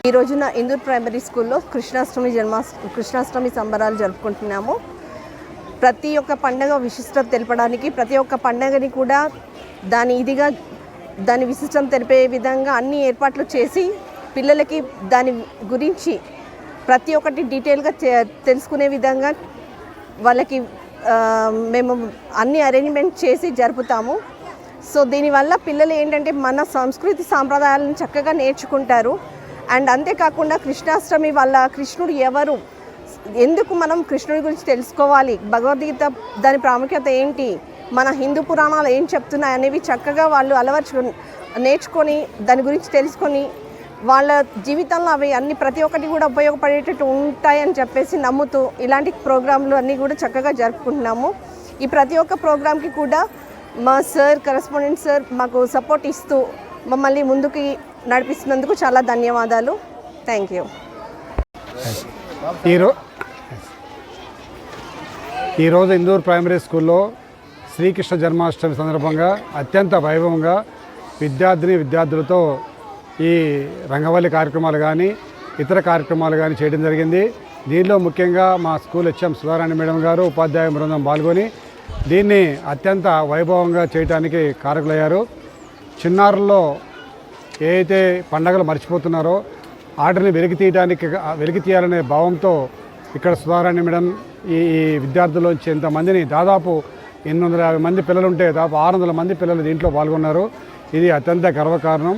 ఈ రోజున ఇందూర్ ప్రైమరీ స్కూల్లో కృష్ణాష్టమి సంబరాలు జరుపుకుంటున్నాము. ప్రతి ఒక్క పండుగ విశిష్టత తెలపడానికి ప్రతి ఒక్క పండుగని కూడా దాని విశిష్టత తెలిపే విధంగా అన్ని ఏర్పాట్లు చేసి పిల్లలకి దాని గురించి ప్రతి ఒక్కటి డీటెయిల్గా తెలుసుకునే విధంగా వాళ్ళకి మేము అన్ని అరేంజ్మెంట్ చేసి జరుపుతాము. సో దీనివల్ల పిల్లలు ఏంటంటే మన సంస్కృతి సాంప్రదాయాలను చక్కగా నేర్చుకుంటారు. అండ్ అంతేకాకుండా కృష్ణాష్టమి వల్ల కృష్ణుడు ఎవరు, ఎందుకు మనం కృష్ణుడి గురించి తెలుసుకోవాలి, భగవద్గీత దాని ప్రాముఖ్యత ఏంటి, మన హిందూ పురాణాలు ఏం చెప్తున్నాయి అనేవి చక్కగా వాళ్ళు నేర్చుకొని దాని గురించి తెలుసుకొని వాళ్ళ జీవితంలో అవి అన్ని ప్రతి ఒక్కటి కూడా ఉపయోగపడేటట్టు ఉంటాయని చెప్పేసి నమ్ముతూ ఇలాంటి ప్రోగ్రాంలు అన్నీ కూడా చక్కగా జరుపుకుంటున్నాము. ఈ ప్రతి ఒక్క ప్రోగ్రాంకి కూడా మా సార్ కరెస్పాండెంట్ సార్ మాకు సపోర్ట్ ఇస్తూ మమ్మల్ని ముందుకి నడిపిస్తున్నందుకు చాలా ధన్యవాదాలు. Thank you. ఈరోజు ఇందూర్ ప్రైమరీ స్కూల్లో శ్రీకృష్ణ జన్మాష్టమి సందర్భంగా అత్యంత వైభవంగా విద్యార్థులతో ఈ రంగవల్లి కార్యక్రమాలు కానీ ఇతర కార్యక్రమాలు కానీ చేయడం జరిగింది. దీనిలో ముఖ్యంగా మా స్కూల్ హెచ్ఎం సుధారాణి మేడం గారు ఉపాధ్యాయ బృందం పాల్గొని దీన్ని అత్యంత వైభవంగా చేయడానికి కారకులయ్యారు. చిన్నారుల్లో ఏదైతే పండగలు మర్చిపోతున్నారో వాటిని వెలికి తీయాలనే భావంతో ఇక్కడ సుధారాణి మేడం ఈ విద్యార్థుల్లోంచి ఎంతమందిని దాదాపు 850 మంది పిల్లలు ఉంటే దాదాపు 600 మంది పిల్లలు దీంట్లో పాల్గొన్నారు. ఇది అత్యంత గర్వకారణం.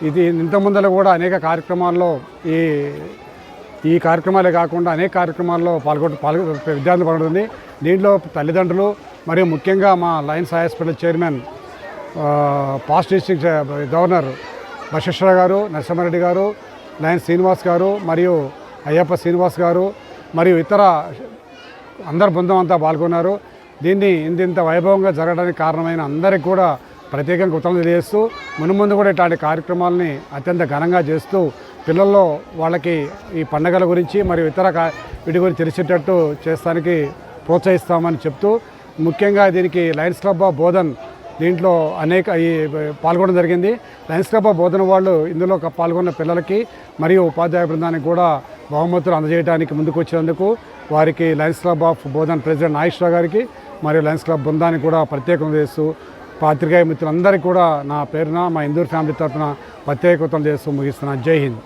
ఇది ఇంత ముందర కూడా అనేక కార్యక్రమాల్లో ఈ కార్యక్రమాలే కాకుండా అనేక కార్యక్రమాల్లో విద్యార్థులు పాల్గొంటుంది. దీంట్లో తల్లిదండ్రులు మరియు ముఖ్యంగా మా lions hospital chairman past district governor Basheshwara గారు, నరసింహారెడ్డి గారు, లయన్స్ శ్రీనివాస్ గారు మరియు అయ్యప్ప శ్రీనివాస్ గారు మరియు ఇతర అందరి బృందం అంతా పాల్గొన్నారు. దీన్ని ఇంత వైభవంగా జరగడానికి కారణమైన అందరికీ కూడా ప్రత్యేకంగా కృతజ్ఞతలు తెలియజేస్తూ మున్ముందు కూడా ఇట్లాంటి కార్యక్రమాలని అత్యంత ఘనంగా చేస్తూ పిల్లల్లో వాళ్ళకి ఈ పండగల గురించి మరియు ఇతర వీటి గురించి తెలిసేటట్టు చేస్తానికి ప్రోత్సహిస్తామని చెప్తూ, ముఖ్యంగా దీనికి లయన్స్ క్లబ్ ఆఫ్ బోధన్ దీంట్లో పాల్గొనడం జరిగింది. లయన్స్ క్లబ్ ఆఫ్ బోధన వాళ్ళు ఇందులో పాల్గొన్న పిల్లలకి మరియు ఉపాధ్యాయ బృందానికి కూడా బహుమతులు అందజేయడానికి ముందుకు వచ్చినందుకు వారికి lions club of Bodhan president Nageswararao గారికి మరియు లయన్స్ క్లబ్ బృందానికి కూడా ప్రత్యేకంగా చేస్తూ, పాత్రికేయ మిత్రులందరికీ కూడా నా పేరున మా ఇందూర్ ఫ్యామిలీ తరఫున ప్రత్యేకతలు చేస్తూ ముగిస్తున్నాను. జై హింద్.